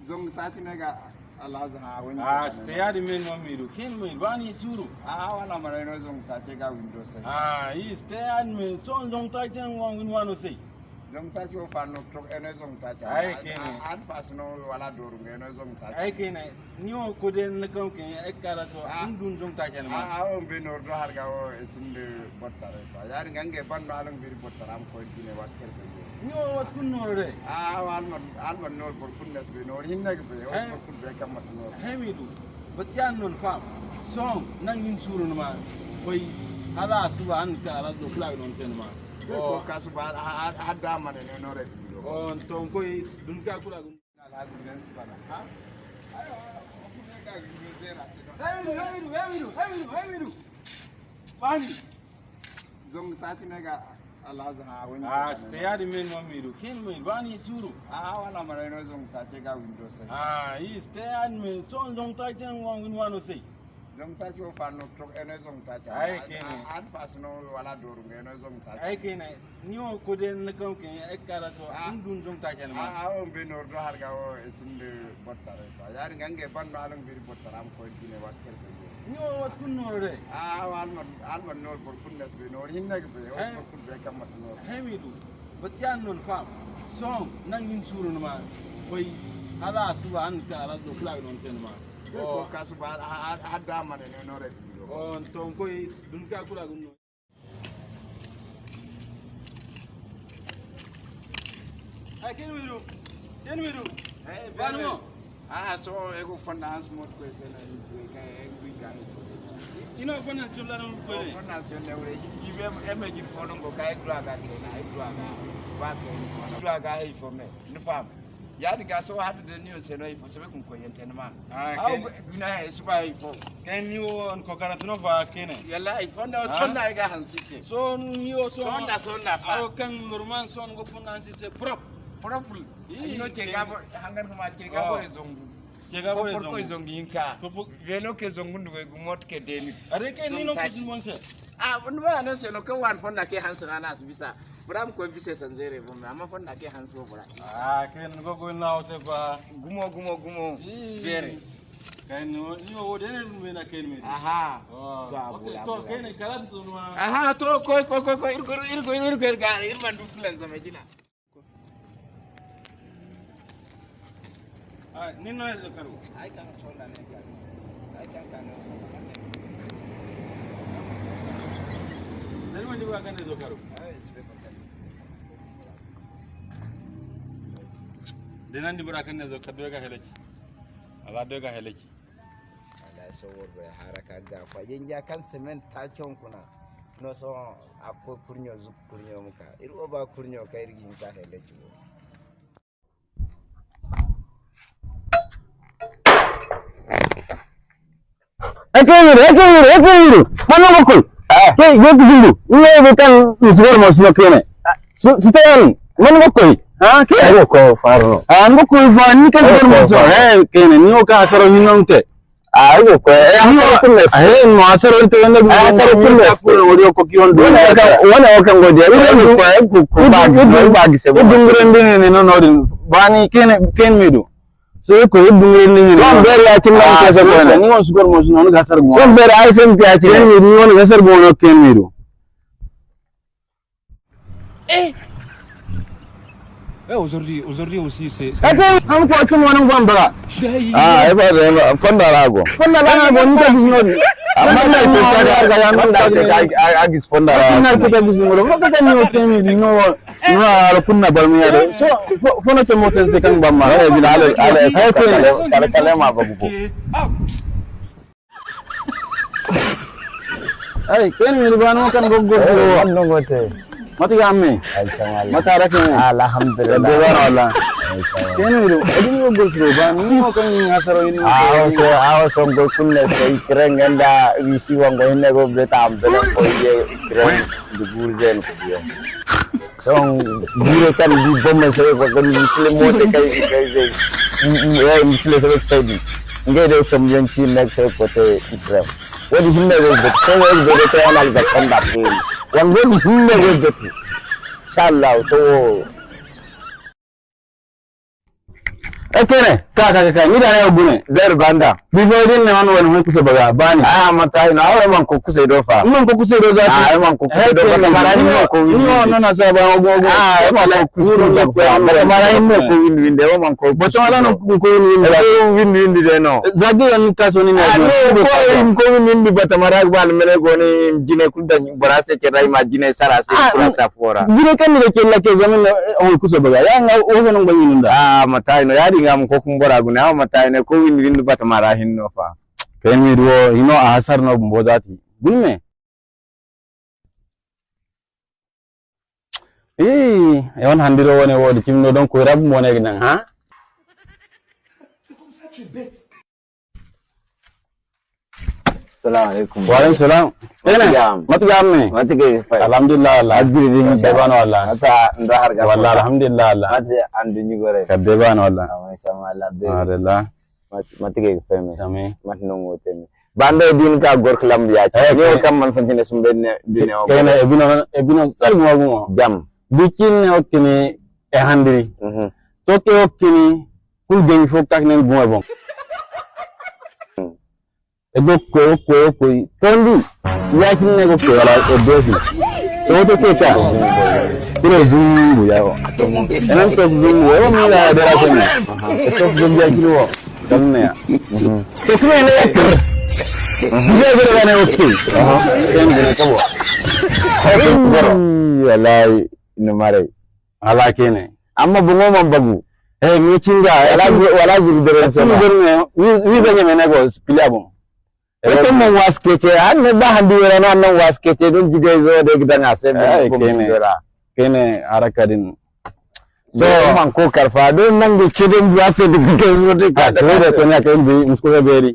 Zong tati nega alaza wani. Stay men no miru. Kin men bani suru. Wala marino zong tati ga window say. He stay men so zong tati wano say. Zong tati o fano tok ene zong tati. Ai kene. An fasno wala doru ene zong tati. Ai kene. Ni o koden na kan ken ekara to indun zong tati na. O be no do harga o esinde bottare fa. Yar gange banno alang biri bottaram ko dine watter ko. Ni o wat kun no re. Alman no por kunnas be no hinna ke be o por kun be kamat no. Hemidu. Batyan non fam. Song nang yin suru ma. Koi ala subhan ta'ala do klag non sen ma. Ko kasuba hadda man no re. On ton koi dun ka kula gun. Lazim ben sibana. Ayo ga zera se. Hemidu. Bani. Zong tati nega alaza wani. Stay men no miru. Kin men bani suru. Wala marino zong tati ga window say. He stay men so zong tati wano say. Zong tati o fano tok ene zong tati. Ai kene. An fasno wala doru ene zong tati. Ai kene. Ni o koden na kan ken ekara to indun zong tati na. O be no do harga o esinde bottare fa. Yar gange banno alang biri bottaram ko dine watter ko. Ni o wat kun no re. Alman no por kunnas be no hinna ke be o por kun be kamat no. Hemidu. Batyan non fam. Song nang yin suru ma. Koi ala subhan ta'ala do klag non sen ma. Ko kasuba hadda man no re. On ton koi dun ka kula gun. Ai ken wiru. Banu. So ego finance mot ko sena Ino finance la no ko re. Finance le we ibe emeji fono go kai draga ke na draga wa ke draga ai for me ni fam ya diga so had the news no ifo se kun ko yenten man how bina is why ifo Ken ni on ko karatu no ba kene. yalla ifo na so na ga hansite So ni o so na fa o kan normal son go finance c'est propre. propre ino ke ga hangan ko ma ke ga bo zongu Jega bo ko zongu inka velo ke zongu ndu go mot ke deni are ke ni no kusin monse. wani ba nan sai no kan wan fonda ke hansu ana su bisa bram ko bise sanzere bo amma fonda ke hansu bo bra Ken go na o se ba gumo bere ken ni o de ne na ken mi. aha To ken karatu no. to ko irgo ga irman du plan sama jina Ni no es lo cargo. ai kan sonda ne ga ai kan Nani mo diwa kan do cargo. Denan di bura kan do kaddo ga helaki. Ala do ga helaki. ala so worbe haraka ga fa yenja kan cement ta kyon kuna no so akko kurnyo zuk kurnyo muka irgo ba kurnyo kai rigin ka helaki Ekuru. Mana bokul? Yo kujulu. Iyo bukan usual masuk kene. Sitayan. Mana bokul? Ke ayo ko faro. Bokul ba ni kan usual masuk. Kene ni o ka asaro hinonte. Ayo ko. No asaro inte wende. Asaro kulle. Wodi ko kiyon do. Wana o kan gode. Ko ba gise. Dungurende ne no nodin. Bani kene midu. So ko dungure ni so bere ya tin man kese ko ni won sugor mo no gasar mo so bere ay sem ti ati ni won gasar mo no ken miru aujourd'hui aussi c'est am ko tum won ngon bara e ba fonda lago ni ta bisno amma na ko ta ga ya non da agis fonda na ko ta bisno mo ko ta ni o ken mi no ala kunna balmi ya so fona te mo ten se kan bamma e bi ala kala ma babu ko ay ken mi bano kan goggo no gote mati gamme mata rakhe alhamdulillah wala ken mi adin goggo sro ban ni mo kan asaro ni aw so go kunne sai krengenda wisi wango hinne go beta am bela ko ye kreng du burgen ko yo donc bure kan di bomme sai ko kan misle mote kai ya misle sai sai ngay def sam yan ci nek sai côté ibrahim wodi himɓe wondet so wodi ɓeɗo tewanal ga konda feewi won wodi himɓe wondet inchallahu to ekene kaka ni da gune der banda biborin ne man woni kusa baga bani mata ina aure man ko kusa do fa man ko kusa do za man ko kusa do fa marani no ko no na sa ba go man ko kusa do fa marani no ko winde man ko boto ala no ko winde de no zagi on kaso ni ne ko winde bata marag bal mele go ni jine kulda borase ke ray ma jine sarase kula sa fora jine kan ni ke la ke zaman on kusa baga ya nga o no ngani nda mata ina yadi ngam ko kumbora gune hawa mata ne ko windu bata mara hinno fa ken mi do hino a hasar no mbozati gunme e on handiro woni wodi kimno don ko rab mo ne nan ha assalamu alaikum wa alaikum salam matgam alhamdulillah allah adiri din debano allah ata ndo harga wallahi alhamdulillah allah ati andu ni gore ka debano allah ma sama allah be alhamdulillah matige feme sami matno ngotemi bande din ka gor klam ya ni kam man fantine sum ben dine o kene ebino salmo mo jam bikin okini e handiri to ke okini kul gen fok tak nen go bon ego ko tondi ya kinne go ko wala e dosi to keta kire zungu yawo enan to zungu o mi la de la kene to zungu ya kilo danne ya to kire ne je gere ne otti en gene ko wallahi no mare ala kene amma bungo man bagu mi kinga wala zubdere sama wi ganye mena go spiliabon ito mo waskete an ba handi wala non waskete don jige zo de gidanga se kene arakadin so man ko karfa don nan ge kidin ya ce de gige zo de ka to ne to ne ka bi musko beri